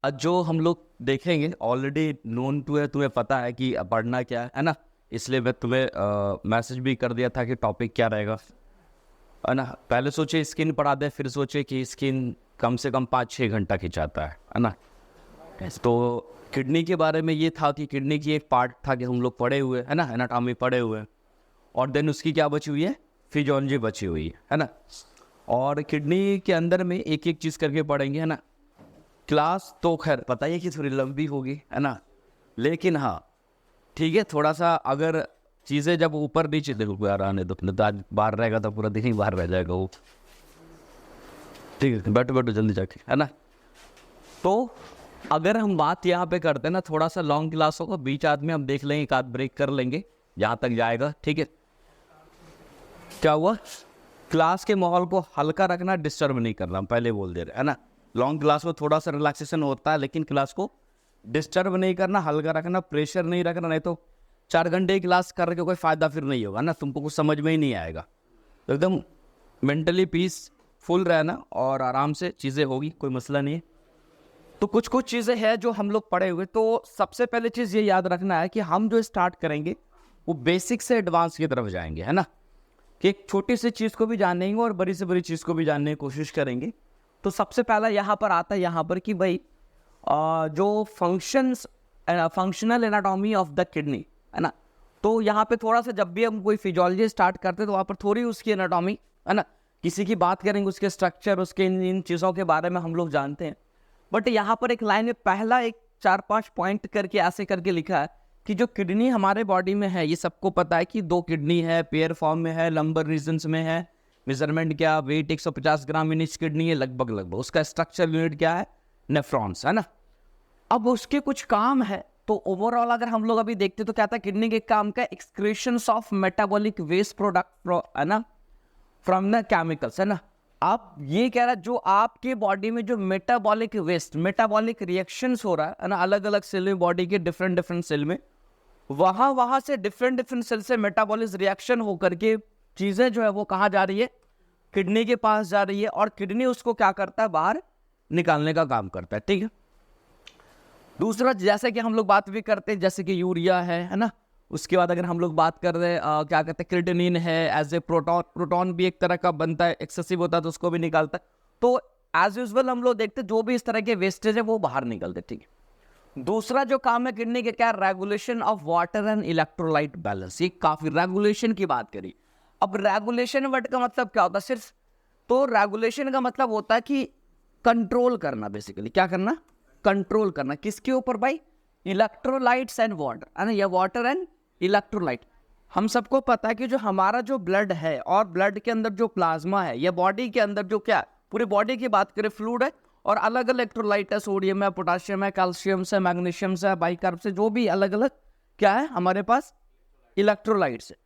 जो हम लोग देखेंगे ऑलरेडी नोन टू है, तुम्हें पता है कि पढ़ना क्या है ना। इसलिए मैं तुम्हें मैसेज भी कर दिया था कि टॉपिक क्या रहेगा, है ना। पहले सोचे स्किन पढ़ा दे, फिर सोचे कि स्किन कम से कम 5-6 घंटा खिंचाता है ना। तो किडनी के बारे में ये था कि किडनी की एक पार्ट था कि हम लोग पढ़े हुए है ना, एनाटॉमी पढ़े हुए हैं, और देन उसकी क्या बची हुई है, फिजियोलॉजी बची हुई है ना। और किडनी के अंदर में एक एक चीज़ करके पढ़ेंगे, है ना। क्लास तो खैर पता ही है कि थोड़ी लंबी होगी, है ना, लेकिन हाँ ठीक है, थोड़ा सा अगर चीज़ें जब ऊपर नीचे, देखो यार आने दो, नहीं तो आज बाहर रहेगा तो पूरा दिन ही बाहर रह जाएगा वो। ठीक है, बैठो बैठो जल्दी जाके, है ना। तो अगर हम बात यहाँ पे करते हैं ना, थोड़ा सा लॉन्ग क्लास होगा, बीच आदमी हम देख लेंगे, एक आध ब्रेक कर लेंगे जहाँ तक जाएगा, ठीक है। क्या हुआ, क्लास के माहौल को हल्का रखना, डिस्टर्ब नहीं करना, हम पहले बोल दे रहे है ना। लॉन्ग क्लास में थोड़ा सा रिलैक्सेशन होता है, लेकिन क्लास को डिस्टर्ब नहीं करना, हल्का रखना, प्रेशर नहीं रखना, नहीं तो 4 घंटे की क्लास करने का कोई फ़ायदा फिर नहीं होगा ना, तुमको कुछ समझ में ही नहीं आएगा। तो एकदम मेंटली पीसफुल रहना और आराम से चीज़ें होगी, कोई मसला नहीं है। तो कुछ कुछ चीज़ें हैं जो हम लोग पढ़े हुए, तो सबसे पहले चीज़ ये याद रखना है कि हम जो स्टार्ट करेंगे वो बेसिक से एडवांस की तरफ जाएंगे, है ना, कि एक छोटी सी चीज़ को भी जानेंगे और बड़ी से बड़ी चीज़ को भी जानने की कोशिश करेंगे। तो सबसे पहला यहाँ पर आता है, यहाँ पर कि भाई जो functional anatomy of the kidney, है ना। तो यहाँ पे थोड़ा सा जब भी हम कोई फिजियोलॉजी स्टार्ट करते हैं तो वहाँ पर थोड़ी उसकी एनाटॉमी, है ना, किसी की बात करेंगे, उसके स्ट्रक्चर, उसके इन चीज़ों के बारे में हम लोग जानते हैं। बट यहाँ पर एक लाइन में पहला एक 4-5 पॉइंट करके ऐसे करके लिखा है कि जो किडनी हमारे बॉडी में है, ये सबको पता है कि 2 किडनी है, पेयर फॉर्म में है, लंबर रीजन्स में है। मेजरमेंट क्या, वेट 150 ग्राम इन किडनी है लगभग। उसका स्ट्रक्चर यूनिट क्या है, नेफ्रॉन्स, है ना। अब उसके कुछ काम है, तो ओवरऑल अगर हम लोग अभी देखते तो क्या था, किडनी के काम का एक्सक्रीशंस ऑफ मेटाबॉलिक वेस्ट प्रोडक्ट, है ना, फ्रॉम द केमिकल्स, है ना। आप ये कह रहा है जो आपके बॉडी में जो मेटाबॉलिक वेस्ट, मेटाबॉलिक रिएक्शंस हो रहा है ना, अलग अलग सेल में, बॉडी के डिफरेंट डिफरेंट सेल में, वहां से डिफरेंट डिफरेंट सेल से मेटाबॉलिक रिएक्शन होकर के चीजें जो है वो कहाँ जा रही है, किडनी के पास जा रही है, और किडनी उसको क्या करता है, बाहर निकालने का काम करता है, ठीक है। दूसरा, जैसे कि हम लोग बात भी करते हैं, जैसे कि यूरिया है ना। उसके बाद अगर हम लोग बात कर रहे हैं क्या कहते हैं, क्रिएटिनिन है, एज ए प्रोटॉन भी एक तरह का बनता है, एक्सेसिव होता है तो उसको भी निकालता है। तो एज यूजुअल हम लोग देखते हैं जो भी इस तरह के वेस्टेज है वो बाहर निकलते, ठीक है। दूसरा जो काम है किडनी के, क्या, regulation of water and electrolyte balance. ये काफी रेगुलेशन की बात करी। अब रेगुलेशन वर्ड का मतलब क्या होता है सिर्फ, तो रेगुलेशन का मतलब होता है कि कंट्रोल करना, बेसिकली क्या करना, कंट्रोल करना। किसके ऊपर भाई, इलेक्ट्रोलाइट्स एंड वाटर, है ना, या वाटर एंड इलेक्ट्रोलाइट। हम सबको पता है कि जो हमारा जो ब्लड है और ब्लड के अंदर जो प्लाज्मा है, या बॉडी के अंदर जो क्या, पूरी बॉडी की बात करें, फ्लूइड है और अलग अलग इलेक्ट्रोलाइट है, सोडियम है, पोटाशियम है, कैल्शियम है, मैग्नीशियम है, बाइकार्ब से, जो भी अलग अलग क्या है हमारे पास इलेक्ट्रोलाइट्स है।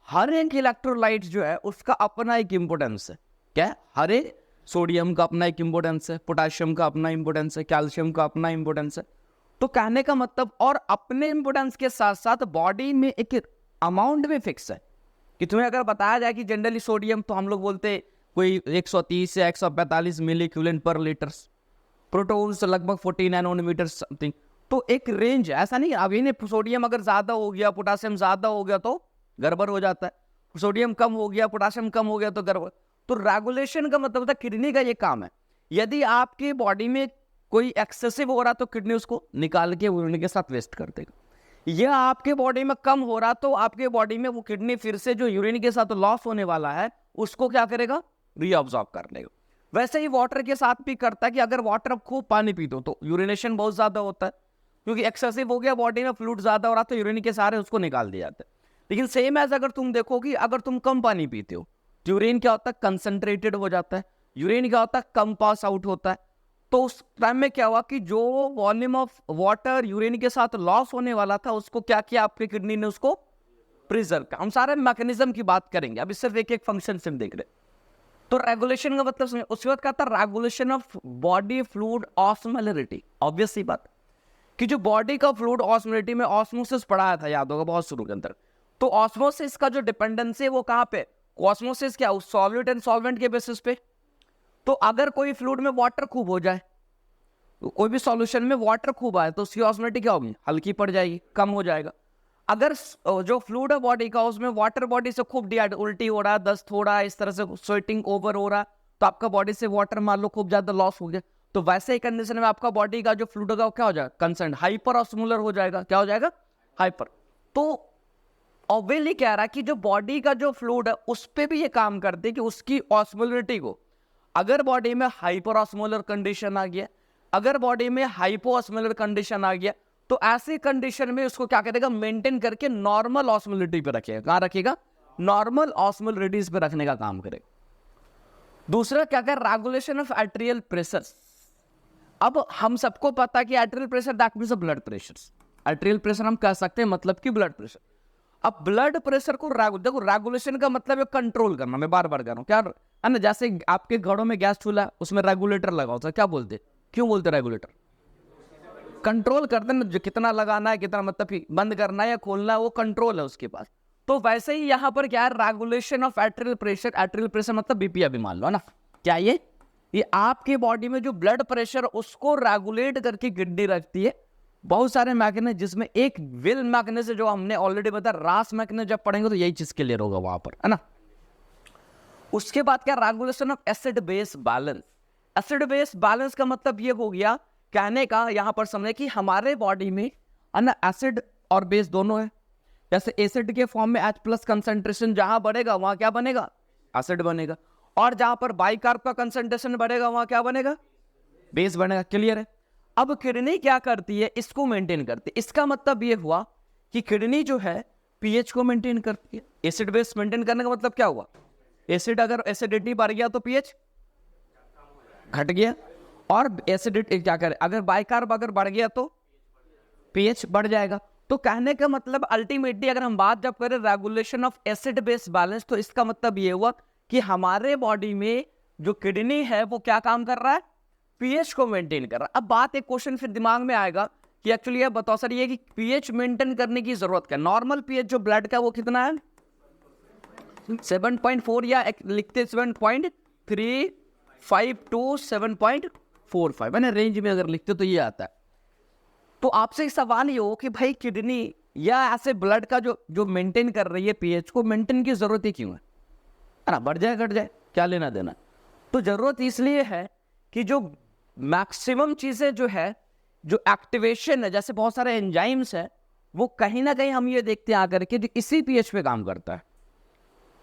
हर एक इलेक्ट्रोलाइट जो है उसका अपना एक इंपोर्टेंस है। क्या है, हर एक, सोडियम का अपना एक इंपोर्टेंस है, पोटाशियम का अपना इंपोर्टेंस है, कैल्शियम का अपना इंपोर्टेंस है। तो कहने का मतलब, और अपने इंपोर्टेंस के साथ साथ बॉडी में एक अमाउंट भी फिक्स है कि तुम्हें अगर बताया जाए कि जनरली सोडियम, तो हम लोग बोलते कोई 130 से 145 मिली इक्विवेलेंट पर लीटर, प्रोटॉन्स लगभग 40 नैनोमीटर समथिंग। तो एक रेंज है, ऐसा नहीं अब ये सोडियम अगर ज्यादा हो गया, पोटाशियम ज्यादा हो गया तो गड़बड़ हो जाता है, सोडियम कम हो गया, पोटाशियम कम हो गया तो गड़बड़। तो रेगुलेशन का मतलब होता है, किडनी का ये काम है, यदि आपके बॉडी में कोई एक्सेसिव हो रहा तो किडनी उसको निकाल के यूरिन के साथ वेस्ट कर देगा। यह आपके बॉडी में कम हो रहा तो आपके बॉडी में वो किडनी फिर से जो यूरिन के साथ लॉस होने वाला है उसको क्या करेगा, रीअब्सॉर्ब कर लेगा। वैसे ही वाटर के साथ भी करता है कि अगर वाटर आप खूब पानी पीते हो तो यूरिनेशन बहुत ज्यादा होता है, क्योंकि एक्सेसिव हो गया, बॉडी में फ्लूइड ज्यादा हो रहा तो यूरिन के सारे उसको निकाल दिए जाते हैं। लेकिन सेम एज अगर तुम देखो कि अगर तुम कम पानी पीते हो, यूरिन क्या होता है, कंसंट्रेटेड हो जाता है, यूरिन क्या होता है, कम पास आउट होता है। तो उस टाइम में क्या हुआ कि जो वॉल्यूम ऑफ वाटर यूरिन के साथ लॉस होने वाला था उसको क्या किया, आपकी किडनी ने उसको प्रिजर्व किया। हम सारे मैकेनिज्म की बात करेंगे, अभी सिर्फ एक एक फंक्शन सिर्फ देख रहे। तो रेगुलेशन का मतलब समझो, उसके बाद क्या था, regulation of body fluid osmolarity. Obvious सी बात कि जो बॉडी का फ्लूइड ऑस्मोलरिटी में ऑस्मोसिस पढ़ाया था, याद होगा बहुत शुरू के अंदर। तो ऑस्मोसिस का जो डिपेंडेंसी है वो कहां पे, ऑस्मोसिस क्या, उस सॉल्वेंट एंड सॉल्वेंट के बेसिस पे। तो अगर कोई फ्लूइड में वाटर खूब हो जाए, तो कोई भी सॉल्यूशन में वाटर खूब आए तो उसकी ऑस्मोलिटी क्या होगी, हल्की पड़ जाएगी, कम हो जाएगा। अगर जो फ्लूइड है बॉडी का उसमें वाटर बॉडी से खूब उल्टी हो रहा है, दस्त हो रहा है, इस तरह से स्वेटिंग ओवर हो रहा है, तो आपका बॉडी से वाटर मान लो खूब ज्यादा लॉस हो गया, तो वैसे ही कंडीशन में आपका बॉडी का जो फ्लूइड होगा वो क्या हो जाएगा, कंसर्न हाइपर ऑस्मोलर हो जाएगा। क्या हो जाएगा, हाइपर। तो ऑब्वियसली कह रहा है कि जो बॉडी का जो फ्लूइड है उस पे भी ये काम करते हैं कि उसकी ऑस्मोलिटी को, अगर बॉडी में हाइपर ऑस्मोलर कंडीशन आ गया, अगर बॉडी में हाइपो ऑस्मोलर कंडीशन आ गया, तो ऐसी कंडीशन में उसको क्या करेगा, मेंटेन करके नॉर्मल ऑस्मोलिटी पे रखेगा। कहां रखेगा, नॉर्मल ऑस्मोलिटीज पे रखने का काम करेगा। दूसरा क्या कर, रेगुलेशन ऑफ आर्टेरियल प्रेशर। अब हम सबको पता है कि arterial pressure that means blood pressure, arterial pressure हम कह सकते हैं मतलब कि ब्लड प्रेशर। अब ब्लड प्रेशर को देखो, रेगुलेशन का मतलब है कंट्रोल करना। मैं बार बार कह रहा हूं, क्या है ना, जैसे आपके घरों में गैस चूल्हा उसमें रेगुलेटर लगा होता है, क्या बोलते, क्यों बोलते रेगुलेटर, कंट्रोल करते हैं, जो कितना लगाना है, कितना मतलब कि बंद करना है या खोलना है, वो कंट्रोल है उसके पास। तो वैसे ही यहां पर क्या है, regulation of arterial pressure. Arterial pressure मतलब बीपी अभी मान लो ना, क्या ये आपके बॉडी में जो ब्लड प्रेशर उसको रेगुलेट करके किडनी रखती है। बहुत सारे मैकेनिज्म, जिसमें एक विल मैकेनिज्म जो हमने ऑलरेडी बताया, रास मैकेनिज्म जब पढ़ेंगे तो यही चीज क्लियर होगा वहां पर, है ना। उसके बाद क्या, regulation of acid base balance. Acid base balance का मतलब ये हो गया, कहने का यहां पर समझे कि हमारे बॉडी में है ना एसिड और बेस दोनों है। जैसे एसिड के फॉर्म में H+ कंसंट्रेशन जहां बढ़ेगा वहां क्या बनेगा, एसिड बनेगा, और जहां पर बाइकार्ब का कंसंट्रेशन बढ़ेगा वहां क्या बनेगा, बेस बनेगा। क्लियर है। अब किडनी क्या करती है, इसको मेंटेन करती है। इसका मतलब ये हुआ कि किडनी जो है पीएच को मेंटेन करती है। एसिड बेस मेंटेन करने का मतलब क्या हुआ, एसिड अगर एसिडिटी बढ़ गया तो पीएच घट गया, और एसिडिटी क्या करे, अगर बाइकार्ब अगर बढ़ गया तो पीएच बढ़ जाएगा। तो कहने का मतलब अल्टीमेटली अगर हम बात जब करें regulation of acid base balance, तो इसका मतलब ये हुआ कि हमारे बॉडी में जो किडनी है वो क्या काम कर रहा है, पीएच को मेंटेन कर रहा है। अब बात, एक क्वेश्चन फिर दिमाग में आएगा कि एक्चुअली ये बताओ सर, ये कि पीएच मेंटेन करने की जरूरत क्या, नॉर्मल पीएच जो ब्लड का वो कितना है, 7.4 या लिखते 7.35 टू 7.45 है ना, रेंज में अगर लिखते तो ये आता है। तो आपसे सवाल ये हो कि भाई किडनी या ऐसे ब्लड का जो मेंटेन कर रही है पीएच को, मेंटेन की जरूरत ही क्यों है ना, बढ़ जाए घट जाए क्या लेना देना। तो जरूरत इसलिए है कि जो मैक्सिमम चीजें जो है, जो एक्टिवेशन है, जैसे बहुत सारे एंजाइम्स है, वो कहीं ना कहीं हम ये देखते हैं आकर के इसी पीएच पे काम करता है।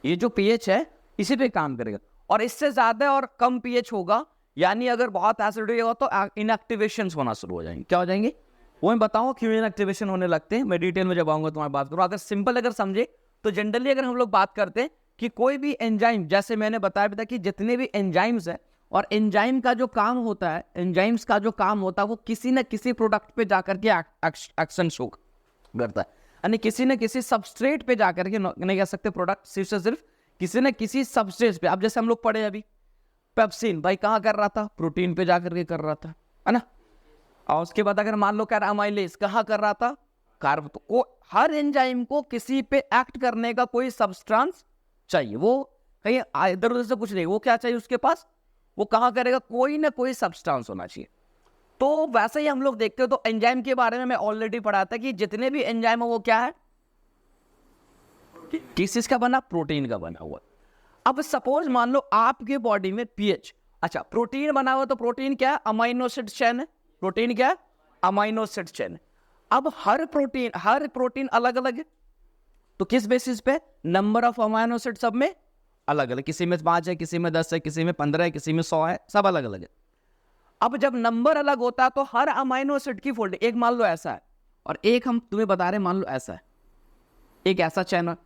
ये जो पीएच है इसी पे काम करेगा, और इससे ज्यादा और कम पीएच होगा, यानी अगर बहुत एसिडिटी होगा तो इनएक्टिवेशन होना शुरू हो जाएंगे। क्या हो जाएंगे, वो मैं बताऊं क्यों इनएक्टिवेशन होने लगते हैं, मैं डिटेल में जब आऊंगा तुम्हारी बात करूँ। अगर सिंपल अगर समझे तो जनरली अगर हम लोग बात करते हैं कि कोई भी एंजाइम, जैसे मैंने बताया था कि जितने भी एंजाइम्स है, और एंजाइम का जो काम होता है, एंजाइम्स का जो काम होता है वो किसी न किसी प्रोडक्ट पे जाकर के एक्शन शो करता है, यानी किसी न किसी सबस्ट्रेट पे जाकर के, नहीं कह सकते प्रोडक्ट, सिर्फ से सिर्फ किसी न किसी सबस्ट्रेट पे। अब जैसे हम लोग पढ़े अभी पेप्सिन, भाई कहाँ कर रहा था, प्रोटीन पे जाकर के कर रहा था, है ना। और उसके बाद अगर मान लो क्या, अमाइलेज कहाँ कर रहा था, कार्ब। तो हर एंजाइम को किसी पे एक्ट करने का कोई सबस्टेंस चाहिए, वो कहीं इधर उधर से कुछ नहीं, वो क्या चाहिए उसके पास, वो कहाँ करेगा, कोई ना कोई सबस्टेंस होना चाहिए। तो वैसे ही हम लोग देखते हो, तो एंजाइम के बारे में मैं ऑलरेडी पढ़ा था कि जितने भी एंजाइम है वो क्या है, किस चीज का बना, प्रोटीन का बना हुआ। अब सपोज मान लो आपके बॉडी में पीएच, अच्छा प्रोटीन बना हुआ, तो प्रोटीन क्या है, अमाइनो एसिड चेन है। प्रोटीन क्या है, अमाइनो एसिड चेन। अब हर प्रोटीन अलग अलग है, तो किस बेसिस पे, नंबर ऑफ अमाइनो एसिड सब में अलग अलग, किसी में 5 है, किसी में 10 है, किसी में 15 है, किसी में 100 है, सब अलग अलग है। अब जब नंबर अलग होता है तो हर अमाइनो एसिड की फोल्डिंग, एक मान लो ऐसा है और एक हम तुम्हें बता रहे मान लो ऐसा है, एक ऐसा चैन है,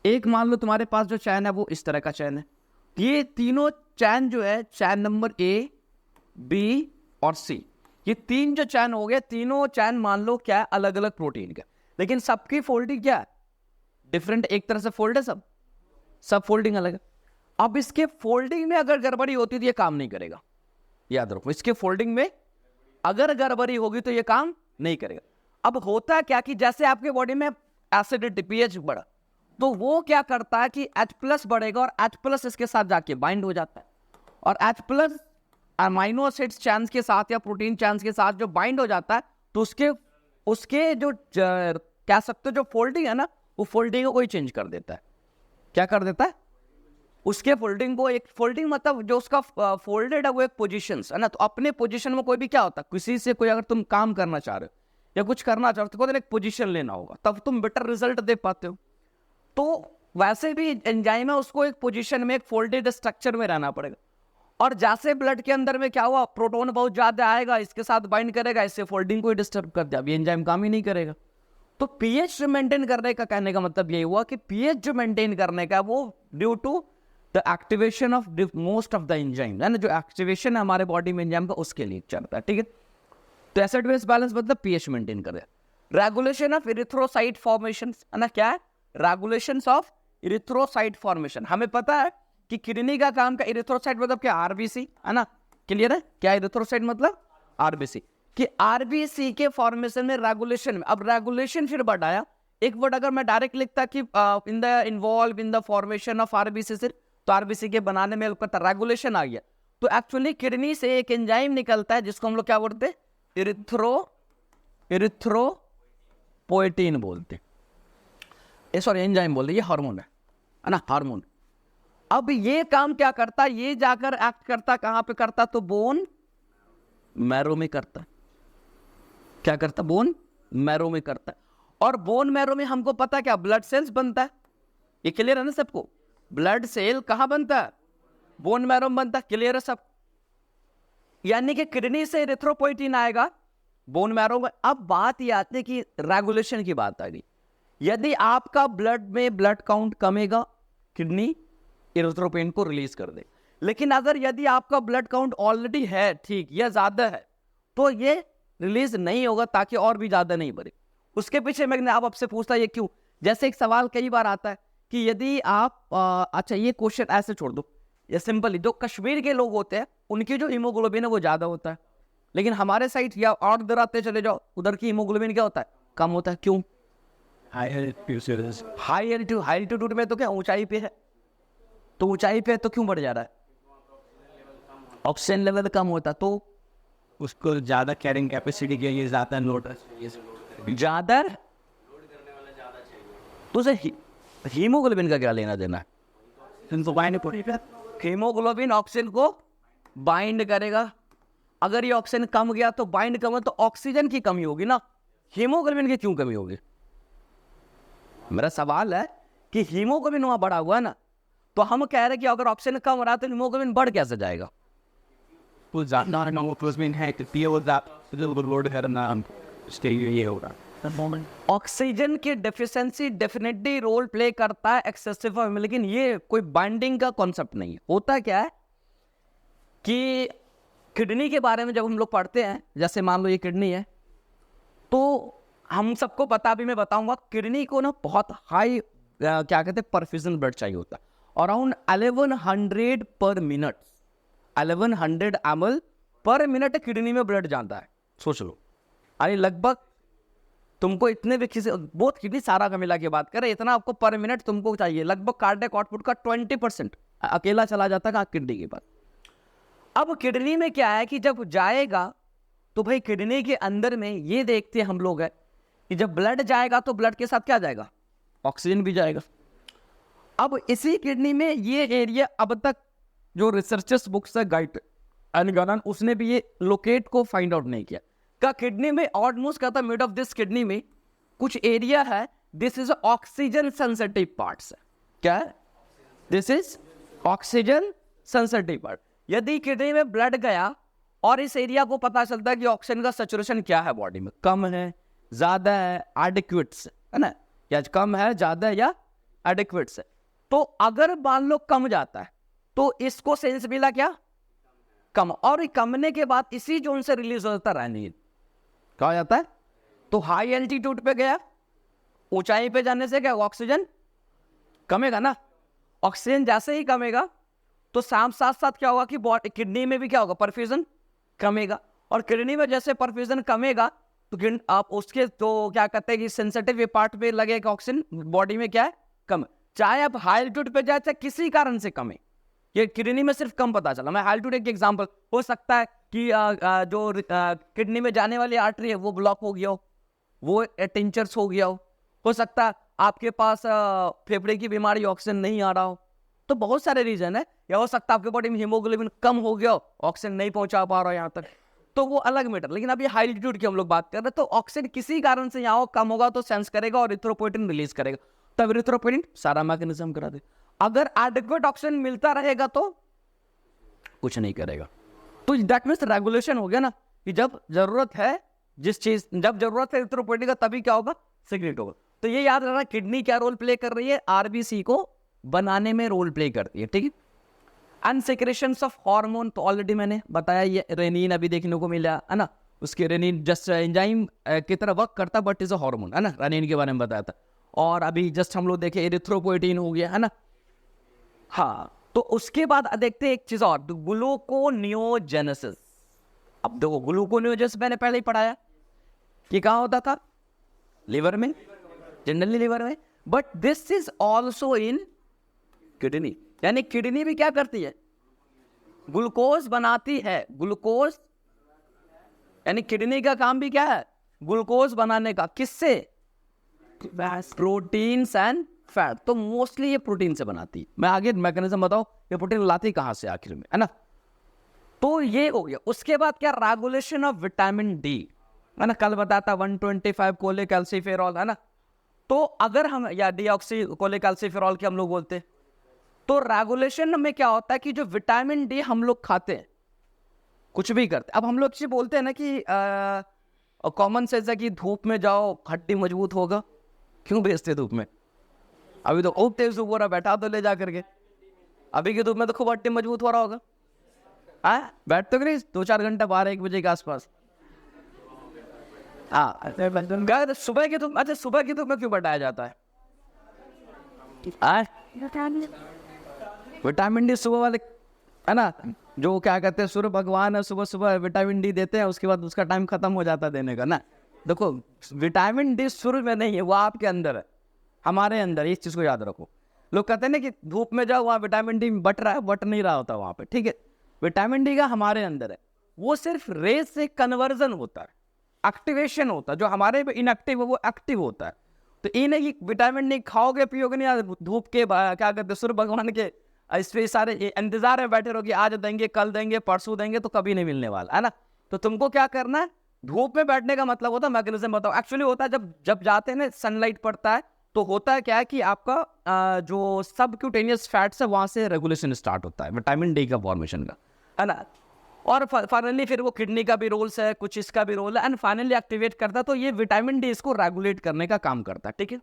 एक मान लो तुम्हारे पास जो चैन है वो इस तरह का चैन है। ये तीनों चैन जो है, चैन नंबर ए, बी और सी, ये तीन जो चैन हो गए, तीनों चैन मान लो क्या है, अलग अलग प्रोटीन का, लेकिन सबकी फोल्डिंग क्या है, डिफरेंट, एक तरह से फोल्ड है, सब फोल्डिंग अलग है। अब इसके फोल्डिंग में अगर गड़बड़ी होती तो ये काम नहीं करेगा, याद रखो, इसके फोल्डिंग में अगर गड़बड़ी होगी तो ये काम नहीं करेगा। अब होता क्या कि जैसे आपके बॉडी में एसिडिटी, पीएच बढ़ा, तो वो क्या करता है कि H+ बढ़ेगा और H+ इसके साथ जाके बाइंड हो जाता है, और H+ अमाइनो एसिड्स चांस के साथ या प्रोटीन चांस के साथ जो बाइंड हो जाता है, तो उसके जो कह सकते हो जो फोल्डिंग है ना, वो फोल्डिंग को कोई चेंज कर देता है। क्या कर देता है? उसके फोल्डिंग को, एक फोल्डिंग मतलब जो उसका फोल्डेड है वो एक पोजीशन है ना, तो अपने पोजीशन में कोई भी क्या होता है, किसी से कोई अगर तुम काम करना चाह रहे हो या कुछ करना चाह रहे हो तो एक पोजीशन लेना होगा, तब तुम बेटर रिजल्ट दे पाते हो। तो वैसे भी एंजाइम है, उसको एक पोजीशन में, एक फोल्डेड स्ट्रक्चर में रहना पड़ेगा। और जैसे ब्लड के अंदर में क्या हुआ, प्रोटोन बहुत ज्यादा आएगा, इसके साथ बाइंड करेगा, इससे फोल्डिंग को डिस्टर्ब कर दिया, अभी एंजाइम काम ही नहीं करेगा। तो पीएच मेंटेन करने का कहने का मतलब यही हुआ कि पीएच जो मेंटेन करने का वो due to the activation of most of the enzyme, है ना, जो एक्टिवेशन है हमारे बॉडी में एंजाइम का, उसके लिए चलता है। ठीक है, तो एसिड बेस बैलेंस मतलब पीएच मेंटेन करे। रेगुलेशन ऑफ इरिथ्रोसाइट फॉर्मेशन, है ना, क्या है? Regulation of erythrocyte formation. हमें पता है कि किडनी का काम का, इरिथ्रोसाइट मतलब क्या? आरबीसी, है ना, क्लियर है? क्या इरिथ्रोसाइट मतलब? आरबीसी। कि आरबीसी के फॉर्मेशन में, रेगुलेशन में, अब रेगुलेशन फिर बढ़ाया एक वर्ड, अगर मैं डायरेक्ट लिखता कि in the involve in the formation of RBC से, तो आरबीसी के बनाने में रेगुलेशन आ गया। तो एक्चुअली किडनी से एक एंजाइम निकलता है जिसको हम लोग क्या बोलते हैं? इरिथ्रोपोएटिन बोलते हैं, सॉरी एंजाइम बोलते, ये हार्मोन है ना, हार्मोन। अब ये काम क्या करता है? ये जाकर एक्ट करता कहां पे करता? तो बोन मैरो में करता। क्या करता? बोन मैरो में करता है। और बोन मैरो में हमको पता क्या, ब्लड सेल्स बनता है, ये क्लियर है ना सबको? ब्लड सेल कहां बनता है? बोन मैरो में बनता है, क्लियर है सब? यानी कि किडनी से इरिथ्रोपोएटिन आएगा बोन मैरो में। अब बात ये आती है कि रेगुलेशन की बात आ गई। यदि आपका ब्लड में ब्लड काउंट कमेगा, किडनी इरिथ्रोपोएटिन को रिलीज कर दे। लेकिन अगर यदि आपका ब्लड काउंट ऑलरेडी है ठीक या ज्यादा है, तो ये रिलीज नहीं होगा, ताकि और भी ज्यादा नहीं बढ़े। उसके पीछे मैं आप आपसे पूछता ये क्यों? जैसे एक सवाल कई बार आता है कि यदि आप अच्छा ये क्वेश्चन ऐसे छोड़ दो, ये सिंपली जो कश्मीर के लोग होते हैं उनकी जो हीमोग्लोबिन है वो ज्यादा होता है, लेकिन हमारे साइड या और उधर आते चले जाओ, उधर की हीमोग्लोबिन क्या होता है? कम होता है। क्यों? हाई एल्टीट्यूड में तो क्या ऊंचाई पे है, तो ऊंचाई पे है तो क्यों बढ़ जा रहा है? ऑक्सीजन लेवल कम होता, तो उसको ज़्यादा कैरिंग कैपेसिटी के लिए ज़्यादा लोड ज्यादा, तो उसे हीमोग्लोबिन का क्या लेना देना है? हीमोग्लोबिन ऑक्सीजन को बाइंड करेगा। अगर ये ऑक्सीजन कम गया तो बाइंड कम है, तो ऑक्सीजन की कमी होगी ना, हीमोग्लोबिन की क्यों कमी होगी? मेरा सवाल है कि हीमोग्लोबिन वहां बढ़ा हुआ है ना, तो हम कह रहे हैं कि अगर ऑक्सीजन कम हो रहा है तो हीमोग्लोबिन बढ़ कैसे जाएगा? ऑक्सीजन की डेफिशिएंसी डेफिनेटली रोल प्ले करता है एक्सेसिव में, लेकिन ये कोई बाइंडिंग का कॉन्सेप्ट नहीं है। होता क्या है कि किडनी के बारे में जब हम लोग पढ़ते हैं, जैसे मान लो ये किडनी है, तो हम सबको पता, भी मैं बताऊंगा, किडनी को ना बहुत हाई क्या कहते हैं परफ्यूजन ब्लड चाहिए होता है, अराउंड 1100 पर मिनट, 1100 ml पर मिनट किडनी में ब्लड जाता है। सोच लो, अरे लगभग तुमको इतने भी किसी बहुत किडनी सारा का मिला के बात करें, इतना आपको पर मिनट तुमको चाहिए। लगभग कार्डियक आउटपुट का 20% अकेला चला जाता है किडनी के पास। अब किडनी में क्या है कि जब जाएगा तो भाई किडनी के अंदर में ये देखते हम लोग है कि जब ब्लड जाएगा तो ब्लड के साथ क्या जाएगा? ऑक्सीजन भी जाएगा। अब इसी किडनी में ये एरिया अब तक जो रिसर्चर्स बुक्स है गाइड एंड गनन, उसने भी ये लोकेट को फाइंड आउट नहीं किया। का किडनी में ऑलमोस्ट कहता मिड ऑफ दिस किडनी में कुछ एरिया है, this is oxygen sensitive parts है। क्या है? This is oxygen sensitive part. यदि किडनी में ब्लड गया और इस एरिया को पता चलता है कि ऑक्सीजन का सैचुरेशन क्या है बॉडी में, कम है, ज्यादा है, एडिक्वेट्स है ना, या कम है, ज्यादा है या एडिक्वेट्स है, तो अगर मान लो कम जाता है तो इसको सेंस मिला क्या? कम। और कमने के बाद इसी जोन से रिलीज होता रहनी कहा जाता है। तो हाई एल्टीट्यूड पे गया, ऊंचाई पे जाने से क्या ऑक्सीजन कमेगा ना, ऑक्सीजन जैसे ही कमेगा तो साथ साथ क्या होगा कि किडनी में भी क्या होगा? परफ्यूजन कमेगा। और किडनी में जैसे परफ्यूजन कमेगा तो आप उसके तो क्या कहते हैं कि सेंसिटिव पार्ट पे लगेगा ऑक्सीजन, बॉडी में क्या है? कम। चाहे आप हाई एल्टीट्यूड पे जाए, चाहे किसी कारण से कमे, ये किडनी में सिर्फ कम पता चला। मैं हाल टू टेक एग्जांपल, हो सकता है कि जो किडनी में जाने वाली आर्टरी है वो ब्लॉक हो गया हो, वो टिंचर्स हो गया हो सकता है आपके पास फेफड़े की बीमारी, ऑक्सीजन नहीं आ रहा हो, तो बहुत सारे रीजन है। या हो सकता है आपके बॉडी में हीमोग्लोबिन कम हो गया हो, ऑक्सीजन नहीं पहुंचा पा रहा हो यहाँ तक, तो वो अलग मैटर। लेकिन अभी हाई एल्टीट्यूड की हम लोग बात कर रहे हैं, तो ऑक्सीजन किसी कारण से यहाँ कम होगा तो सेंस करेगा और इरिथ्रोपोइटिन रिलीज करेगा, तब इरिथ्रोपोइटिन सारा मैकेनिज्म करा दे। अगर एडिक्वेट ऑक्सीजन मिलता रहेगा तो कुछ नहीं करेगा। तो दैट मीन्स रेगुलेशन हो गया ना, कि जब जरूरत है, जिस चीज जब जरूरत है इरिथ्रोपोइटिन का, तभी क्या होगा, सिक्रेट होगा। तो ये याद रखना, किडनी क्या रोल प्ले कर रही है, आरबीसी को बनाने में रोल प्ले करती है, ठीक है। एंड सेक्रेशंस ऑफ हार्मोन, तो ऑलरेडी मैंने बताया, ये रेनिन अभी देखने को मिला है ना, उसके रेनिन जस्ट एंजाइम की तरह वर्क करता, बट इज अ हार्मोन, है ना, रेनिन के बारे में बताया था। और अभी जस्ट हम लोग देखे एरिथ्रोपोइटिन हो गया, है ना। हाँ, तो उसके बाद देखते हैं एक चीज और, ग्लूकोनियोजेनेसिस। अब देखो, ग्लूकोनियोजेनेसिस मैंने पहले ही पढ़ाया कि कहाँ होता था, लिवर में, जनरली लिवर में, but this is also in kidney. यानी किडनी भी क्या करती है, ग्लूकोज बनाती है। ग्लूकोज यानी किडनी का काम भी क्या है, ग्लूकोज बनाने का। किससे, प्रोटीन्स एंड फैट। तो मोस्टली ये प्रोटीन से बनाती है। मैं आगे मैकेनिज्म बताऊं, ये प्रोटीन लाती कहां से आखिर में, है ना। तो ये हो गया। उसके बाद क्या, रेगुलेशन ऑफ विटामिन डी, है ना, कल बताता 125 कोलेकैल्सिफेरॉल, है ना। तो अगर हम, या डीऑक्सी कोलेकैल्सिफेरॉल के हम लोग बोलते हैं, तो रेगुलेशन में क्या होता है कि जो विटामिन डी हम लोग खाते हैं, कुछ भी करते, अब हम लोग ये बोलते हैं ना कि कॉमन सेंस है कि धूप में जाओ हड्डी मजबूत होगा, क्यों भेजते धूप में, अभी तो खूब तेज धूप हो रहा, बैठा तो ले जा करके, अभी की धूप में तो खूब हड्डी मजबूत हो रहा होगा, बैठ तो नहीं 2-4 घंटा बाहर 1 बजे के आसपास। सुबह की धूप, अच्छा सुबह की धूप में क्यों बैठाया जाता है, विटामिन डी सुबह वाले, है ना, जो क्या कहते हैं सूर्य भगवान है, सुबह सुबह विटामिन डी देते हैं, उसके बाद उसका टाइम खत्म हो जाता है देने का ना। देखो, विटामिन डी सूर्य में नहीं है, वो आपके अंदर है, हमारे अंदर, इस चीज को याद रखो। लोग कहते हैं ना कि धूप में जाओ, वहाँ विटामिन डी बट रहा है, बट नहीं रहा होता वहाँ पे, ठीक है। विटामिन डी का हमारे अंदर है, वो सिर्फ रेज से कन्वर्जन होता है, एक्टिवेशन होता है। जो हमारे में इनएक्टिव है वो एक्टिव होता है। तो ये नहीं कि विटामिन डी खाओगे पियोगे नहीं, धूप के क्या कहते हैं सूर्य भगवान के इस पे सारे इंतजार में बैठे रहोगे, आज देंगे, कल देंगे, परसों देंगे, तो कभी नहीं मिलने वाला, है ना। तो तुमको क्या करना है, धूप में बैठने का मतलब होता है, मैकेनिज्म बताओ। एक्चुअली होता है जब जाते हैं ना, सनलाइट पड़ता है, तो होता है क्या है कि आपका जो सबक्यूटेनियस फैट्स है, वहां से रेगुलेशन स्टार्ट होता है विटामिन डी का फॉर्मेशन का, है ना। और फाइनली फिर वो किडनी का भी रोल्स है, कुछ इसका भी रोल है, एंड फाइनली एक्टिवेट करता है। तो ये विटामिन डी इसको रेगुलेट करने का काम करता है, ठीक है।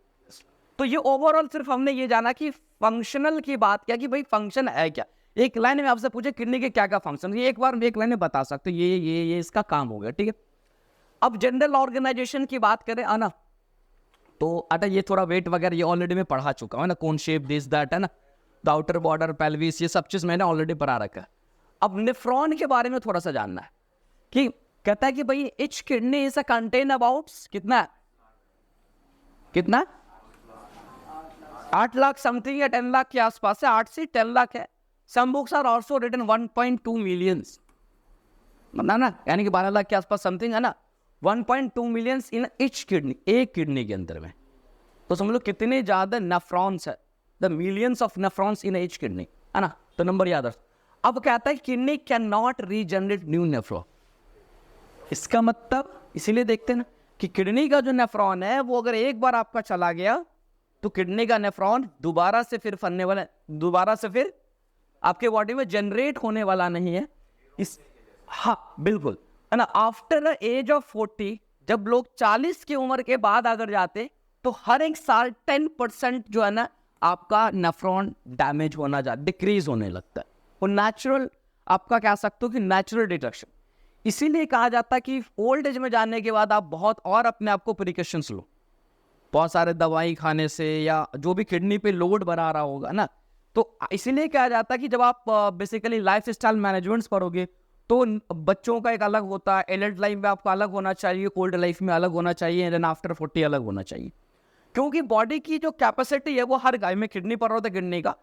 तो ये ओवरऑल सिर्फ हमने ये जाना कि फंक्शनल की बात क्या, कि भाई फंक्शन है क्या। एक लाइन में आपसे पूछे किडनी के क्या क्या फंक्शन, ये एक बार एक लाइन में बता सकते, ये इसका काम हो गया, ठीक है। अब जनरल ऑर्गेनाइजेशन की बात करें, है ना, तो अटा ये थोड़ा वेट वगैरह ये ऑलरेडी मैं पढ़ा चुका हूँ ना, कौन शेप दिस दैट, है ना, द आउटर बॉर्डर, पेल्विस, ये सब चीज मैंने ऑलरेडी पढ़ा रखा है। अब नेफ्रॉन के बारे में थोड़ा सा जानना है, कि कहता है कि भाई each kidney is a contain about कितना 8 लाख समथिंग या 10 लाख के आसपास है, 8 से 10 लाख है। Some books are also written 1.2 millions, ना, यानी कि 12 लाख के आसपास समथिंग, है ना, 1.2 मिलियंस इन ईच किडनी, एक किडनी के अंदर में। तो समझ लो कितने ज्यादा नेफ्रॉन्स है, the millions of nephrons in each kidney, है ना। तो नंबर याद रख। अब कहता है kidney can not regenerate new nephron. इसका मतलब इसीलिए देखते हैं ना कि किडनी का जो नेफ्रॉन है, वो अगर एक बार आपका चला गया, तो किडनी का नेफ्रॉन दोबारा से फिर फनने वाला, दोबारा से फिर आपके बॉडी में जनरेट होने वाला नहीं है। हाँ बिल्कुल, है ना। आफ्टर एज ऑफ 40, जब लोग 40 की उम्र के बाद अगर जाते, तो हर एक साल 10% जो है ना आपका नेफ्रॉन डैमेज होना डिक्रीज होने लगता है। वो नेचुरल, आपका कह सकते हो कि नेचुरल डिटेक्शन। इसीलिए कहा जाता है कि ओल्ड एज में जाने के बाद आप बहुत और अपने आप को प्रिकॉशंस लो, बहुत सारे दवाई खाने से, या जो भी किडनी पे लोड बना रहा होगा ना। तो इसीलिए कहा जाता है कि जब आप बेसिकली लाइफ स्टाइल मैनेजमेंट्स करोगे, तो बच्चों का एक अलग होता है, एडल्ट लाइफ में आपका अलग होना चाहिए, ओल्ड लाइफ में अलग होना चाहिए, एंड आफ्टर 40 अलग होना चाहिए। क्योंकि बॉडी की जो कैपेसिटी है वो हर गाय में, किडनी पर होता है किडनी का,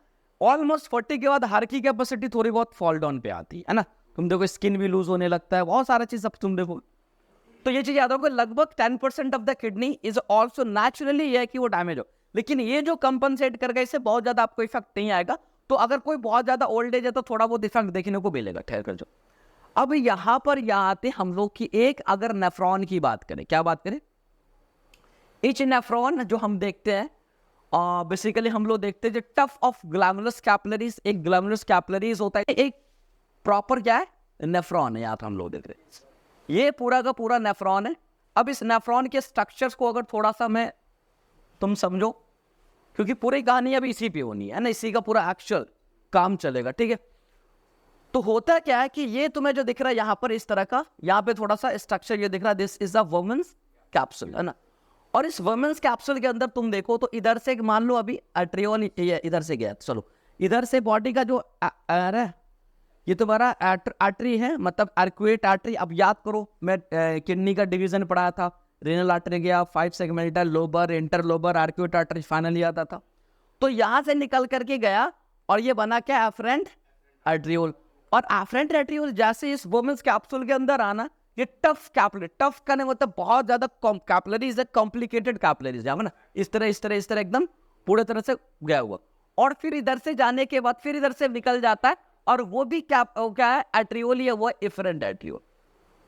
ऑलमोस्ट 40 के बाद हार्ट की कैपेसिटी थोड़ी बहुत फॉल डाउन पे आती है ना। तुम देखो स्किन भी लूज होने लगता है, बहुत सारा चीज सब तुम देखो। तो ये चीज याद रखो, लगभग 10% of the kidney is also naturally ये है कि वो डैमेज हो, लेकिन ये जो कंपनसेट कर गए इससे बहुत ज्यादा आपको इफेक्ट नहीं आएगा। तो अगर कोई बहुत ज्यादा ओल्ड एज है तो थोड़ा बहुत इफेक्ट देखने को मिलेगा, ठहर कर जो। अब यहाँ पर यहाँ आते हम लोग की एक, अगर नेफ्रॉन की बात करें, क्या बात करें, इच नेफ्रॉन जो हम देखते हैं, बेसिकली हम लोग देखते हैं जो टफ ऑफ ग्लैमरस कैपिलरीज, एक ग्लैमरस कैपिलरीज होता है, एक प्रॉपर क्या है नेफ्रॉन है, यहाँ पर हम लोग देख रहे हैं ये पूरा का पूरा नेफ्रॉन है। अब इस नेफ्रॉन के स्ट्रक्चर्स को अगर थोड़ा सा मैं तुम समझो, क्योंकि पूरी कहानी अभी इसी पे होनी है ना, इसी का पूरा एक्चुअल काम चलेगा, ठीक है। तो होता क्या है कि ये तुम्हें जो दिख रहा है यहाँ पर इस तरह का, यहाँ पे थोड़ा सा स्ट्रक्चर ये दिख रहा है, this is a women's capsule है ना। और इस वुमेन्स कैप्सूल के अंदर तुम देखो तो इधर से मान लो अभी आर्टरियोल इधर से गया, चलो इधर से बॉडी का जो ये तुम्हारा आर्टरी है, मतलब आर्कुएट आर्टरी। अब याद करो मैं किडनी का डिवीजन पढ़ाया था, रेनल आर्टरी गया, 5 segmental, lobar, interlobar, arcuate artery finally आता था। तो यहाँ से निकल करके गया और ये बना क्या, एफरेंट आर्टरियोल। और एफरेंट आर्टरियोल जैसे इस वुमेन्स कैप्सूल के अंदर आना, ये टफ कैपिलरी, टफ करने मतलब बहुत ज्यादा कैपिलरीज है, कॉम्प्लिकेटेड कैपिलरीज है ना, इस तरह एकदम पूरे तरह से गया हुआ। और फिर इधर से जाने के बाद फिर इधर से निकल जाता है, और वो भी क्या है, आर्टरियोल ही है, वो एफरेंट आर्टरियोल।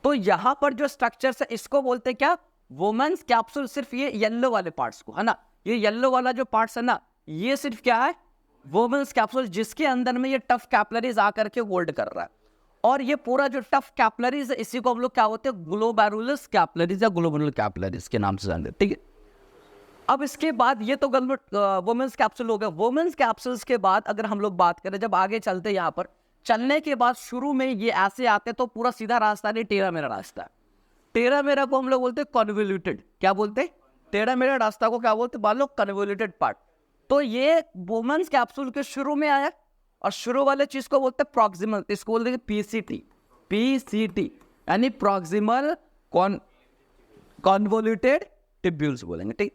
तो यहाँ पर जो स्ट्रक्चर्स है इसको बोलते हैं क्या, वुमेन्स कैप्सूल। सिर्फ ये येलो वाले पार्ट्स को है ना, ये येलो वाला जो पार्ट्स है ना, ये सिर्फ क्या है, वुमेन्स कैप्सूल, जिसके अंदर में ये टफ कैपिलरीज आकर के होल्ड कर रहा है। और ये पूरा जो टफ कैपिलरीज है इसी को हम लोग क्या बोलते हैं, ग्लोमेरुलस कैपिलरीज या ग्लोमेरुलर कैपिलरीज के नाम से जानते हैं, ठीक है। अब इसके बाद ये तो वुमेन्स कैप्सूल हो गया। वुमेन्स कैप्सूल्स के बाद अगर हम लोग बात करें, जब आगे चलते यहाँ पर चलने के बाद शुरू में ये ऐसे आते तो पूरा सीधा रास्ता नहीं, टेढ़ा मेरा रास्ता है। टेढ़ा मेरा को हम लोग बोलते हैं कन्वोल्यूटेड, क्या बोलते हैं, टेढ़ा मेरा रास्ता को क्या बोलते हैं, मान लो कन्वोल्यूटेड पार्ट। तो ये वुमेन्स कैप्सूल के शुरू में आया, और शुरू वाले चीज को बोलते हैं प्रॉक्सिमल, इसको बोलते हैं पीसीटी, पीसीटी यानी प्रॉक्सिमल कन्वोल्यूटेड टिब्यूल्स बोलेंगे, ठीक।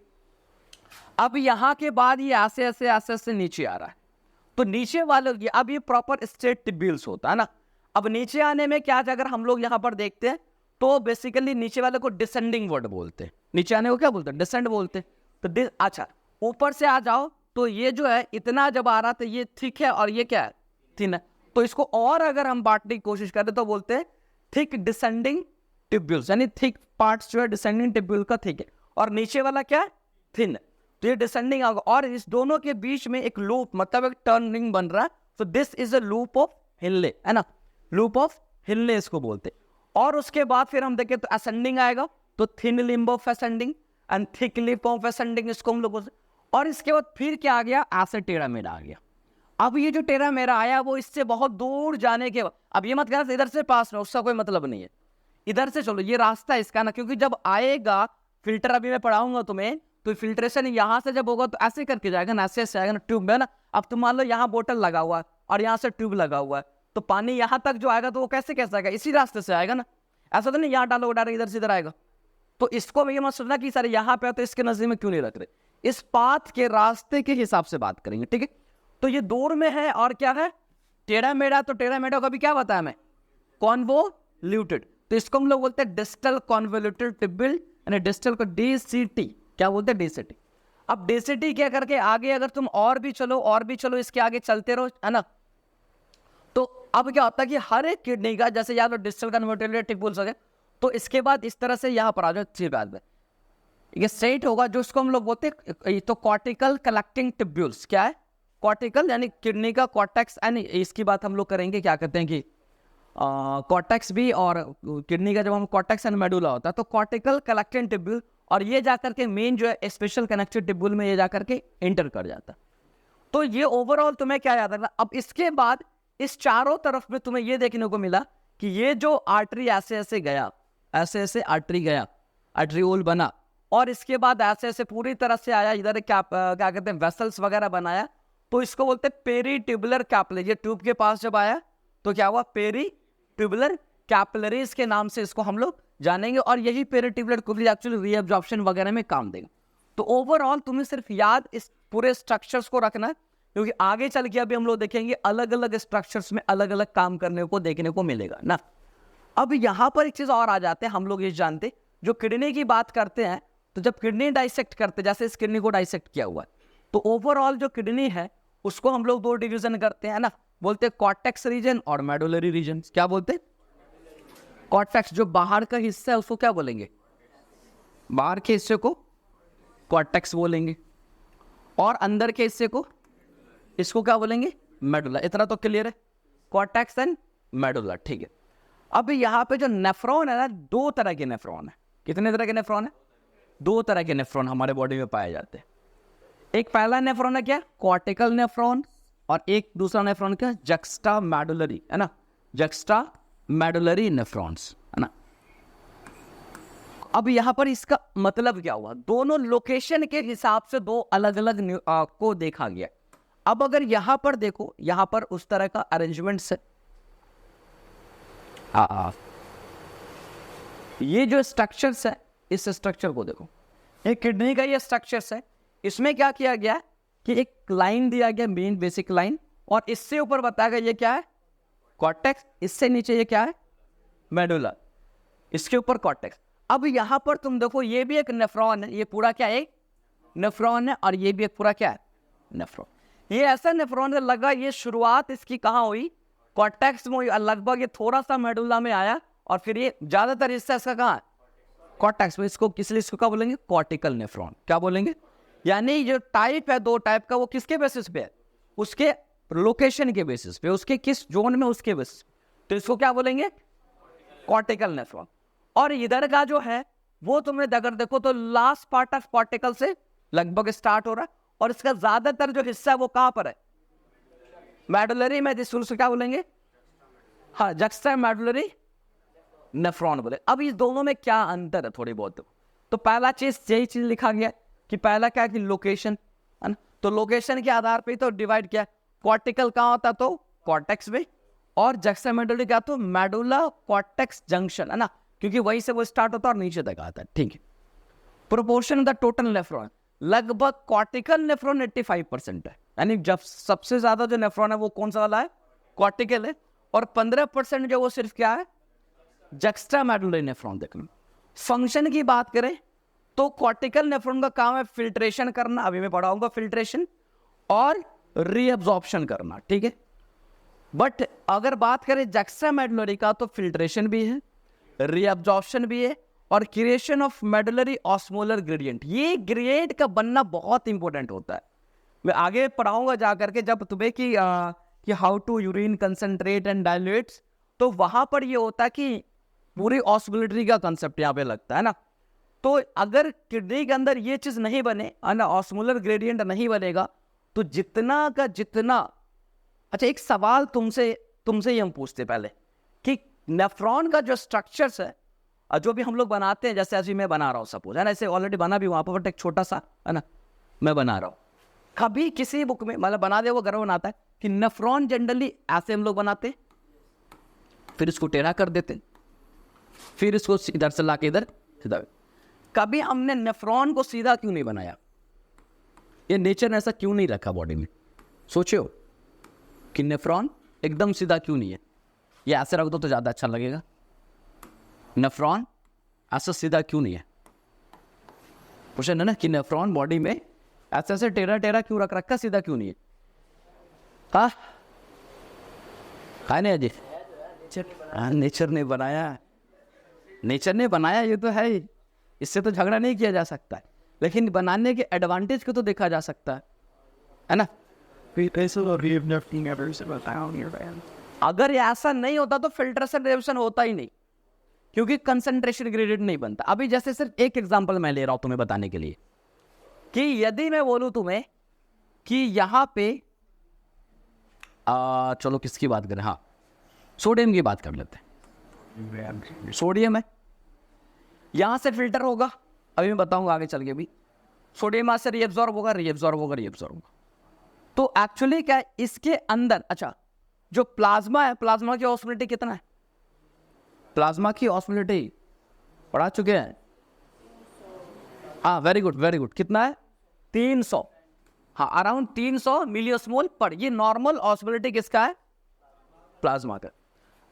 अब यहाँ के बाद ये ऐसे ऐसे ऐसे ऐसे नीचे आ रहा है, तो नीचे वाले अब ये प्रॉपर स्ट्रेट टिब्यूल्स होता है ना। अब नीचे आने में क्या, अगर हम लोग यहाँ पर देखते हैं तो बेसिकली नीचे वाले को डिसेंडिंग वर्ड बोलते हैं, नीचे आने को क्या बोलते हैं, डिसेंड बोलते हैं। तो अच्छा ऊपर से आ जाओ तो ये जो है इतना जब आ रहा था ये थिक है, और ये क्या है, थिन है। तो इसको और अगर हम बांटने की कोशिश करें तो बोलते हैं थिक डिसेंडिंग टिब्यूल्स, यानी थिक पार्ट्स जो है डिसेंडिंग टिब्यूल का थिक है, और नीचे वाला क्या है, थिन है। तो ये डिसेंडिंग होगा, और इस दोनों के बीच में एक लूप, मतलब एक टर्निंग बन रहा है। तो this is a loop of Henle, है ना, लूप ऑफ हिनले इसको बोलते हैं। और उसके बाद फिर हम देखें तो असेंडिंग आएगा, तो thin limb of ascending and thick limb of ascending, इसको हम लोग बोलते हैं। और इसके बाद फिर क्या आ गया, ऐसे टेढ़ा मेढ़ा आ गया। अब ये जो टेढ़ा मेढ़ा आया वो इससे बहुत दूर जाने के बाद, अब ये मत कहना इधर से पास में, उसका कोई मतलब नहीं है, इधर से चलो, ये रास्ता इसका ना, क्योंकि जब आएगा फिल्टर, अभी मैं पढ़ाऊंगा तुम्हें, तो फिल्ट्रेशन यहाँ से जब होगा तो ऐसे करके जाएगा ना, ऐसे आएगा ना, ट्यूब में ना। अब तुम मान लो यहाँ बोतल लगा हुआ है और यहाँ से ट्यूब लगा हुआ है, तो पानी यहाँ तक जो आएगा तो वो कैसे आएगा, इसी रास्ते से आएगा ना, ऐसा तो नहीं यहाँ डालो डायरेक्ट इधर से इधर आएगा। तो इसको ये मत सोचना कि सर यहाँ पे तो इसके नजदीक में क्यों नहीं रख रहे, इस पाथ के रास्ते के हिसाब से बात करेंगे, ठीक है। तो ये दूर में है, और क्या है, टेढ़ा मेढ़ा। तो टेढ़ा मेढ़ा का भी क्या बताया मैं, कॉन्वोल्यूटेड। तो इसको हम लोग बोलते हैं डिस्टल कॉन्वोल्यूटेड टिब्यूल, यानी डिस्टल को डीसीटी, क्या बोलते हैं, डीसीटी। अब डीसीटी क्या करके आगे अगर तुम और भी चलो इसके आगे चलते रहो, है ना। तो अब क्या होता है कि हर एक किडनी का, जैसे याद डिस्टल कन्वोल्यूटेड टिब्यूल हो गया, तो इसके बाद इस तरह से यहाँ पर आ जाओ, फिर बाद में ये स्ट्रेट होगा, जो उसको हम लोग बोलते हैं तो कॉर्टिकल कलेक्टिंग टिब्यूल्स। क्या है, कॉर्टिकल यानी किडनी का कॉर्टेक्स, यानी इसकी बात हम लोग करेंगे, क्या कहते हैं कि कॉर्टेक्स भी, और किडनी का जब हम कॉर्टेक्स एंड मेडुला होता है, तो कॉर्टिकल कलेक्टिंग टिब्यूल, और ये जाकर के मेन जो है स्पेशल कनेक्टिव टिब्यूल में ये जाकर के एंटर कर जाता है। तो ये ओवरऑल तुम्हें क्या याद रखना। अब इसके बाद इस चारों तरफ में तुम्हें ये देखने को मिला कि ये जो आर्टरी ऐसे ऐसे गया, ऐसे ऐसे आर्टरी गया, आर्टरियोल बना, और इसके बाद ऐसे ऐसे पूरी तरह से आया इधर, क्या कहते हैं, वेसल्स वगैरह बनाया, तो इसको बोलते हैं पेरीट्यूबुलर कैपिलरी। ये ट्यूब के पास जब आया तो क्या हुआ, पेरीट्यूबुलर कैपिलरीज के नाम से इसको हम लोग जानेंगे, और यही पेरीट्यूबुलर कैपिलरी एक्चुअली रीअब्जॉर्प्शन वगैरह में काम देगा। तो ओवरऑल तुम्हें सिर्फ याद इस पूरे स्ट्रक्चर्स को रखना है क्योंकि आगे चल के अभी हम लोग देखेंगे अलग अलग स्ट्रक्चर्स में अलग अलग काम करने को देखने को मिलेगा ना। अब यहाँ पर एक चीज और आ जाते हैं, हम लोग ये जानते जो किडनी की बात करते हैं, तो जब किडनी डाइसेक्ट करते, जैसे इस किडनी को डाइसेक्ट किया हुआ है, तो ओवरऑल जो किडनी है उसको हम लोग 2 डिवीजन करते हैं ना, बोलते हैं कॉर्टेक्स रीजन और मेडुलरी रीजन। क्या बोलते हैं? कॉर्टेक्स, जो बाहर का हिस्सा है उसको क्या बोलेंगे? बाहर के हिस्से को कॉर्टेक्स बोलेंगे, और अंदर के हिस्से को इसको क्या बोलेंगे? मेडुला। इतना तो क्लियर है, कॉर्टेक्स एंड मेडुला, ठीक है। अब यहाँ पे जो नेफ्रॉन है ना, 2 तरह के नेफ्रॉन है। कितने तरह के नेफ्रॉन है? 2 तरह के नेफ्रॉन हमारे बॉडी में पाए जाते हैं। एक पहला नेफ्रॉन है क्या? कॉर्टिकल नेफ्रॉन, और एक दूसरा नेफ्रॉन क्या? जक्स्टा मेडुलरी, है ना, जक्स्टा मेडुलरी नेफ्रॉन्स, है ना। अब यहां पर इसका मतलब क्या हुआ? दोनों लोकेशन के हिसाब से 2 अलग अलग को देखा गया। अब अगर यहां पर देखो, यहां पर उस तरह का अरेंजमेंट है, ये जो स्ट्रक्चर्स है, इस स्ट्रक्चर को देखो, एक किडनी का ये स्ट्रक्चर्स है, इसमें क्या किया गया कि एक लाइन दिया गया, मेन बेसिक लाइन, और इससे ऊपर बताया गया ये क्या है? कॉर्टेक्स। इससे नीचे ये क्या है? मेडुला। इसके ऊपर कॉर्टेक्स। अब यहां पर तुम देखो, ये भी एक नेफ्रॉन है, ये पूरा क्या है? नेफ्रॉन है, और ये भी एक पूरा क्या है? नेफ्रॉन। ये ऐसा नेफ्रॉन है, लगा ये शुरुआत इसकी कहां हुई? कॉर्टेक्स में हुई, लगभग ये थोड़ा सा मेडुला में आया, और फिर ये ज्यादातर हिस्सा इसका कहां है? कॉर्टेक्स में। इसको किस लिए इसको क्या बोलेंगे? Cortical nephron. क्या बोलेंगे? यानी जो टाइप है 2 टाइप का, वो किसके बेसिस पे है? उसके लोकेशन के बेसिस पे, उसके किस जोन में, उसके बेसिस। तो इसको क्या बोलेंगे? Cortical nephron. और इधर का जो है वो तुमने अगर देखो तो लास्ट पार्ट ऑफ कॉर्टिकल से लगभग स्टार्ट हो रहा है, और इसका ज्यादातर जो हिस्सा है वो कहां पर है? मेडुलरी में। जिसको क्या बोलेंगे? हाँ, जक्स्टा मेडुलरी नेफ्रॉन बोले। अब इस दोनों में क्या अंतर है? थोड़ी बहुत। तो पहला चीज यही चीज लिखा गया कि पहला क्या कि लोकेशन, है ना। तो लोकेशन के आधार पे तो डिवाइड किया, कॉर्टिकल कहां होता तो कॉर्टेक्स में, और जक्स्टा मेडुलरी क्या तो मेडुला कॉर्टेक्स जंक्शन, है ना, क्योंकि वहीं से वो स्टार्ट होता है और नीचे तक आता है, ठीक है। Proportion of the total nephron, लगभग कॉर्टिकल नेफ्रॉन 85% है, यानी जब सबसे ज्यादा जो नेफ्रॉन है वो कौन सा वाला है? कॉर्टिकल है, और 15% जो वो सिर्फ क्या है? Juxta medullary nephron. देखना फंक्शन की बात करें तो कॉर्टिकल नेफ्रॉन का काम है फिल्ट्रेशन करना, अभी मैं पढ़ाऊंगा फिल्ट्रेशन, और रीअब्जॉर्प्शन करना, ठीक है। बट अगर बात करें जक्स्टा मेडुलरी का, तो फिल्ट्रेशन भी है, रीअब्जॉर्प्शन भी है, और creation of medullary osmolar gradient. ये ग्रेडियंट का बनना बहुत इंपॉर्टेंट होता है। मैं आगे पढ़ाऊंगा जाकर के, जब तुम्हें कि how to urine concentrate and dilates, तो वहां पर ये होता है कि पूरी ऑस्मोलरिटी का कंसेप्ट यहाँ पे लगता है ना। तो अगर किडनी के अंदर ये चीज नहीं बने, ना ऑस्मोलर ग्रेडियंट नहीं बनेगा, तो जितना का जितना। अच्छा, एक सवाल तुमसे ही हम पूछते पहले कि नेफ्रॉन का जो स्ट्रक्चर्स है, जो भी हम लोग बनाते हैं, जैसे अभी मैं बना रहा हूं सपोज, है ना, ऐसे ऑलरेडी बना भी वहां पर एक छोटा सा, है ना, मैं बना रहा हूं। कभी किसी बुक में मतलब बना दे वो गर्व बनाता है कि नेफ्रॉन जनरली ऐसे हम लोग बनाते हैं, फिर इसको टेढ़ा कर देते, फिर इसको इधर से लाके इधर सीधा। कभी हमने नेफ्रॉन को सीधा क्यों नहीं बनाया? ये नेचर ने ऐसा क्यों नहीं रखा बॉडी में? सोचो कि नेफ्रॉन एकदम सीधा क्यों नहीं है? ये ऐसे रख दो तो ज्यादा अच्छा लगेगा। नेफ्रॉन ऐसा सीधा क्यों नहीं है? पूछे ना कि नेफ्रॉन बॉडी में ऐसे ऐसे टेढ़ा टेढ़ा क्यों रख रखा, सीधा क्यों नहीं है? हाँ, नहीं अजय, नेचर ने बनाया, नेचर ने बनाया, ये तो है ही, इससे तो झगड़ा नहीं किया जा सकता है, लेकिन बनाने के एडवांटेज को तो देखा जा सकता है ना। अगर ये ऐसा नहीं होता तो फिल्ट्रेशन रिएक्शन होता ही नहीं, क्योंकि कंसंट्रेशन ग्रेडियंट नहीं बनता। अभी जैसे सिर्फ एक एग्जांपल मैं ले रहा हूं तुम्हें बताने के लिए कि यदि मैं बोलूं तुम्हें कि यहां पे चलो किसकी बात करें, हाँ, सोडियम की बात कर लेते हैं। सोडियम है, यहां से फिल्टर होगा, अभी मैं बताऊंगा आगे चल के भी। सोडियम यहां से रीअब्सॉर्ब होगा, रीअब्सॉर्ब होगा, रीअब्सॉर्ब होगा। तो एक्चुअली क्या है इसके अंदर? अच्छा, जो प्लाज्मा है, प्लाज्मा की ऑस्मोलिटी कितना है? प्लाज्मा की ऑस्मोलिटी पढ़ा चुके हैं, हाँ, वेरी गुड वेरी गुड। कितना है? 300। हाँ, अराउंड 300 मिलियोस्मोल पर, ये नॉर्मल ऑस्मोलिटी किसका है? प्लाज्मा का।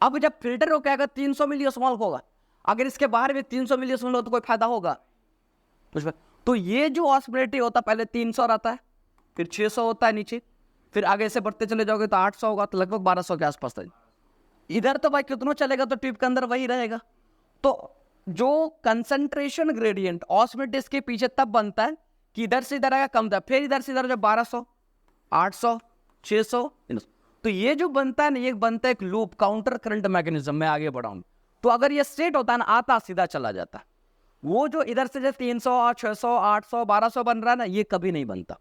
अब जब फिल्टर हो क्या होगा, 300 मिलियोस्मोल होगा। अगर इसके बाहर भी 300 मिलियोस्मोल हो तो कोई फायदा होगा? तो ये जो ऑस्मोलिटी होता है पहले 300 रहता है, फिर 600 होता है नीचे, फिर आगे से बढ़ते चले जाओगे तो 800 होगा, तो लगभग 1200 के आसपास था। इधर तो भाई कितना चलेगा, तो ट्यूब के अंदर वही रहेगा। तो जो कंसंट्रेशन ग्रेडियंट ऑस्मोलिटी के पीछे तब बनता है कि इधर से इधर आएगा कम था, फिर इधर से इधर जब 1200, 800, 600, तो ये जो बनता है ना, ये बनता है एक लूप, काउंटर करंट मैकेनिज्म में आगे बढ़ाऊं। तो अगर ये स्ट्रेट होता है ना, आता सीधा चला जाता है। वो जो इधर से जो 300, 600, 800, 1200 बन रहा है ना, ये कभी नहीं बनता।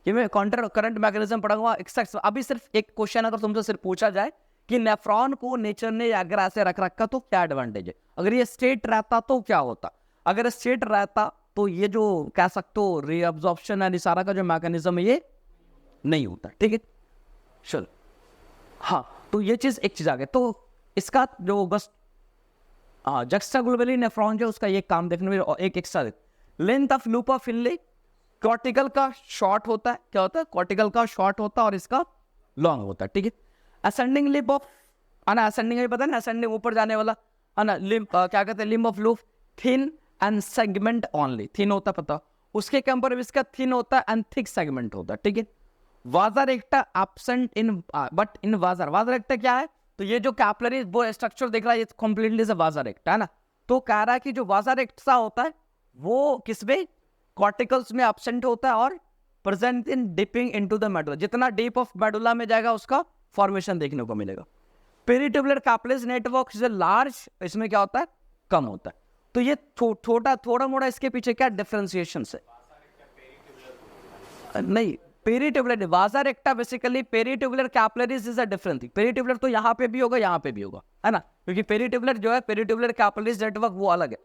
ये मैं काउंटर करंट मैकेनिज्म पढ़ाऊंगा एक्सैक्ट। अभी सिर्फ एक क्वेश्चन अगर तुमसे सिर्फ पूछा जाए कि नेफ्रॉन को नेचर ने अगर ऐसे रख रखा तो क्या एडवांटेज है, अगर ये स्ट्रेट रहता तो क्या होता? अगर स्ट्रेट रहता तो ये जो कह सकते हो रीअब्जॉर्प्शन एंड सारा का जो मैकेनिज्म है ये नहीं होता। ठीक है, चलो। हाँ, तो ये चीज एक चीज आ गई। तो इसका जो बस जक्स्टाग्लोबुलर नेफ्रॉन जो उसका ये काम देखने में एक extra length of loop of फिनले, cortical का शॉर्ट होता है, क्या होता है? कॉर्टिकल का शॉर्ट होता है और इसका लॉन्ग होता है। ठीक है, असेंडिंग लिंब ऑफ, असेंडिंग है पता है ना, असेंडिंग ऊपर जाने वाला है ना, लिंब क्या कहते हैं, limb of loop thin and segment only, thin होता है पता, उसके कंपेयर इसका थिन होता है एंड थिक सेगमेंट होता है। ठीक है, वाजर रेक्टा एब्सेंट इन, बट इन वाजर, वाजर रेक्टा क्या है? तो ये जो कैपिलरी वो स्ट्रक्चर देख रहा है, ये कंप्लीटली से वाजर रेक्टा है ना। तो कह रहा है कि जो वाजर रेक्टा होता है वो किसमें, कॉर्टिकल्स में एब्सेंट होता है और present in dipping into the medulla, जितना डीप ऑफ मेडुला में जाएगा उसका फॉर्मेशन देखने को मिलेगा। Peritubular capillary network is large, इसमें क्या होता है? कम होता है। तो ये थोड़ा मोड़ा इसके पीछे क्या डिफरेंशिएशन है? नहीं, peritubular vasa recta basically, peritubular capillaries is a different thing. Peritubular तो यहाँ पे भी होगा, यहाँ पे भी होगा, है ना, क्योंकि पेरिट्यूबुलर जो है, पेरिट्यूबुलर कैपिलरीज नेटवर्क वो अलग है।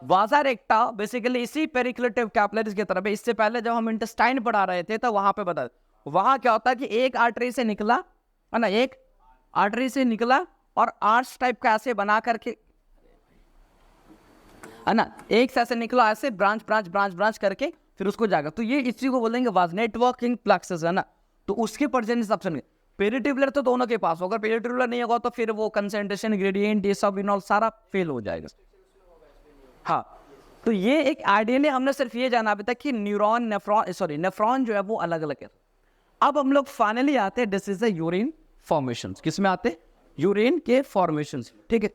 वाजर रेक्टा बेसिकली इसी पेरिक्लेटिव कैपिलरीज की तरफ है। इससे पहले जब हम इंटेस्टाइन पढ़ा रहे थे तो वहां पे बता, वहां क्या होता है कि एक आर्टरी से निकला है ना, एक आर्टरी से निकला और आर्च टाइप का ऐसे बना करके, है ना, एक से ऐसे निकला, ऐसे ब्रांच ब्रांच ब्रांच ब्रांच करके फिर उसको जाएगा। तो ये इसी को बोलेंगे वाज नेटवर्किंग प्लेक्सस, है ना। तो उसके प्रेजेंस ऑप्शन पेरिट्यूबुलर तो दोनों के पास होगा, पेरिट्यूबुलर नहीं होगा तो फिर वो कंसंट्रेशन ग्रेडियंट ये सब इनऑल सारा फेल हो जाएगा। हाँ, तो ये एक आइडियली हमने सिर्फ ये जाना अभी तक कि न्यूरॉन, नेफ्रॉन, सॉरी नेफ्रॉन जो है वो अलग अलग है। अब हम लोग फाइनली आते हैं, this is the urine formation. किसमें आते हैं? यूरिन के फॉर्मेशन। ठीक है,